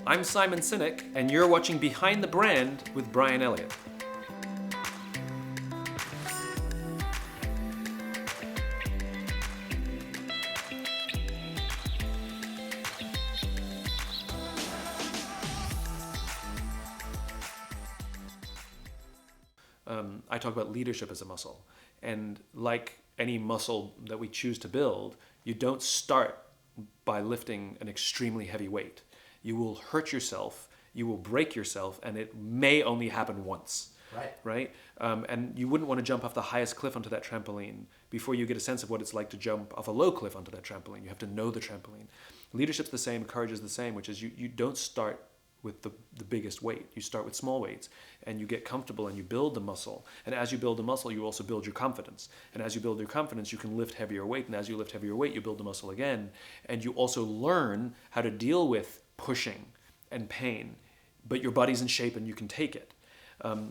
I'm Simon Sinek, and you're watching Behind the Brand with Brian Elliott. I talk about leadership as a muscle. And like any muscle that we choose to build, you don't start by lifting an extremely heavy weight. You will hurt yourself, you will break yourself, and it may only happen once. Right? And you wouldn't want to jump off the highest cliff onto that trampoline before you get a sense of what it's like to jump off a low cliff onto that trampoline. You have to know the trampoline. Leadership's the same, courage is the same, which is you don't start with the biggest weight. You start with small weights and you get comfortable and you build the muscle. And as you build the muscle, you also build your confidence. And as you build your confidence, you can lift heavier weight. And as you lift heavier weight, you build the muscle again. And you also learn how to deal with pushing and pain, but your body's in shape and you can take it.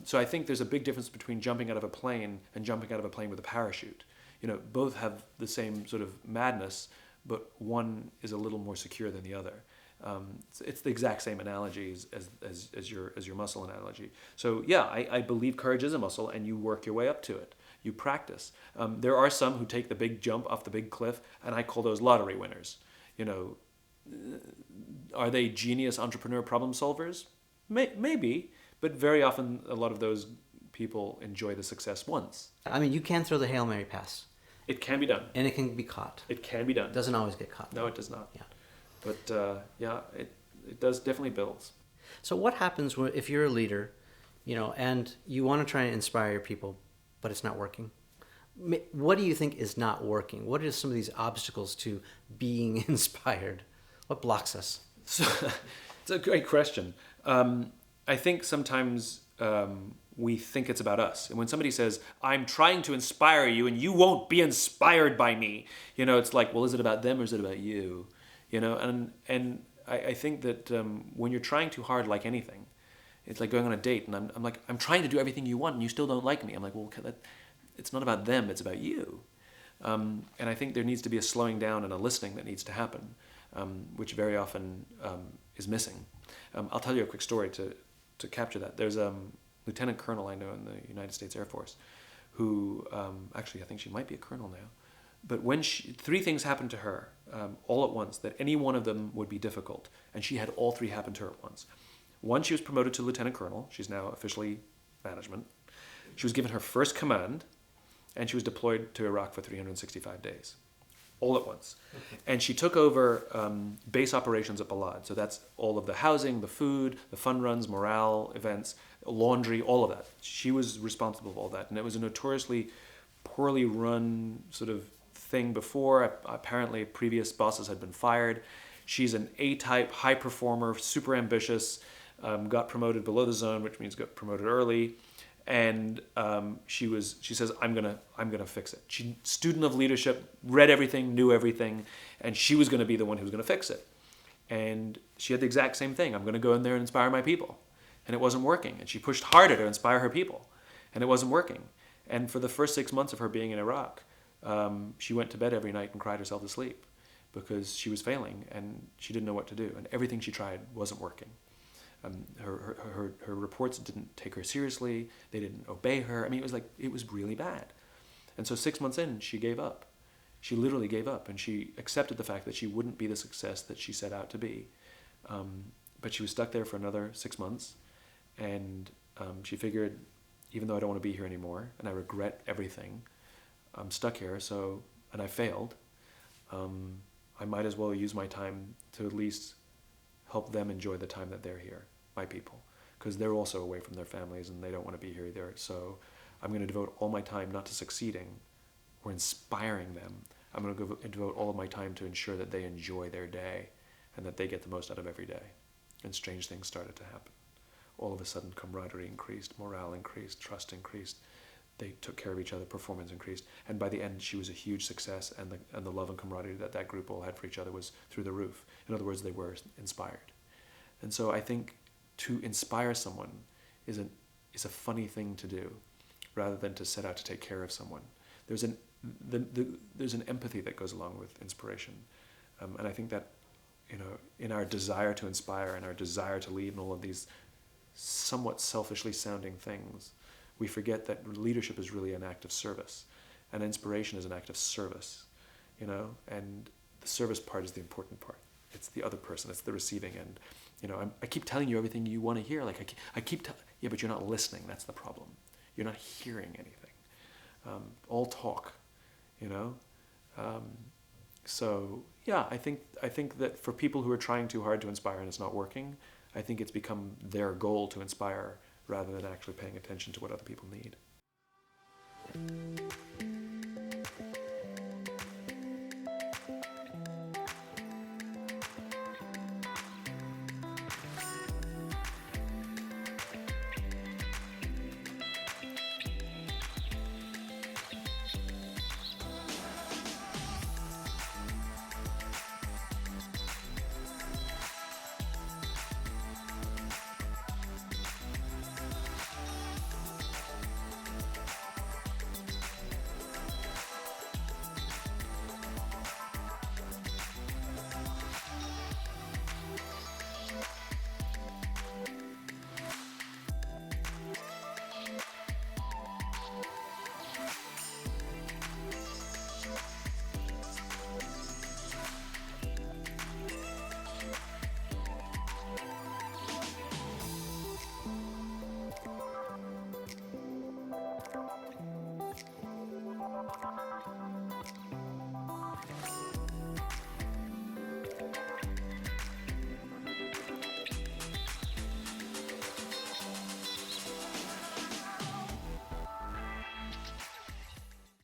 So I think there's a big difference between jumping out of a plane and jumping out of a plane with a parachute. You know, both have the same sort of madness, but one is a little more secure than the other. It's the exact same analogy as your muscle analogy. So yeah, I believe courage is a muscle, and you work your way up to it. You practice. There are some who take the big jump off the big cliff, and I call those lottery winners. You know, are they genius entrepreneur problem solvers? Maybe, but very often a lot of those people enjoy the success once. I mean, you can throw the Hail Mary pass. It can be done. And it can be caught. It can be done. It doesn't always get caught. No, it does not. Yeah. But yeah, it does definitely builds. So what happens if you're a leader, you know, and you want to try and inspire your people, but it's not working? What do you think is not working? What are some of these obstacles to being inspired? What blocks us? So, it's a great question. I think sometimes we think it's about us. And when somebody says, I'm trying to inspire you and you won't be inspired by me, you know, it's like, well, is it about them or is it about you? You know, and I think that when you're trying too hard, like anything, it's like going on a date, and I'm like, I'm trying to do everything you want, and you still don't like me. I'm like, well, it's not about them, it's about you. And I think there needs to be a slowing down and a listening that needs to happen, which very often is missing. I'll tell you a quick story to capture that. There's a lieutenant colonel I know in the United States Air Force who, actually, I think she might be a colonel now. But when three things happened to her all at once, that any one of them would be difficult, and she had all three happen to her at once. One, she was promoted to lieutenant colonel. She's now officially management. She was given her first command, and she was deployed to Iraq for 365 days, all at once. Okay. And she took over base operations at Balad. So that's all of the housing, the food, the fun runs, morale events, laundry, all of that. She was responsible for all that, and it was a notoriously poorly run sort of thing before. Apparently previous bosses had been fired. She's an A-type, high performer, super ambitious, got promoted below the zone, which means got promoted early. And she says, I'm gonna fix it. She, student of leadership, read everything, knew everything, and she was gonna be the one who was gonna fix it. And she had the exact same thing. I'm gonna go in there and inspire my people. And it wasn't working. And she pushed harder to inspire her people. And it wasn't working. And for the first 6 months of her being in Iraq, she went to bed every night and cried herself to sleep because she was failing and she didn't know what to do, and everything she tried wasn't working. Her reports didn't take her seriously. They didn't obey her. I mean, it was really bad. And so 6 months in, she gave up. She literally gave up, and she accepted the fact that she wouldn't be the success that she set out to be. But she was stuck there for another 6 months, and she figured, even though I don't want to be here anymore and I regret everything, I'm stuck here, and I failed. I might as well use my time to at least help them enjoy the time that they're here, my people, because they're also away from their families and they don't want to be here either. So I'm going to devote all my time not to succeeding or inspiring them. I'm going to devote all of my time to ensure that they enjoy their day and that they get the most out of every day. And strange things started to happen. All of a sudden, camaraderie increased, morale increased, trust increased. They took care of each other, performance increased, and by the end she was a huge success, and the love and camaraderie that group all had for each other was through the roof. In other words, they were inspired. And so I think to inspire someone is a funny thing to do, rather than to set out to take care of someone. There's an empathy that goes along with inspiration, and I think that in our desire to inspire and our desire to lead and all of these somewhat selfishly sounding things, we forget that leadership is really an act of service, and inspiration is an act of service, and the service part is the important part. It's the other person, it's the receiving end. I keep telling you everything you want to hear. Like yeah, but you're not listening. That's the problem. You're not hearing anything. All talk, So yeah, I think that for people who are trying too hard to inspire and it's not working, I think it's become their goal to inspire rather than actually paying attention to what other people need.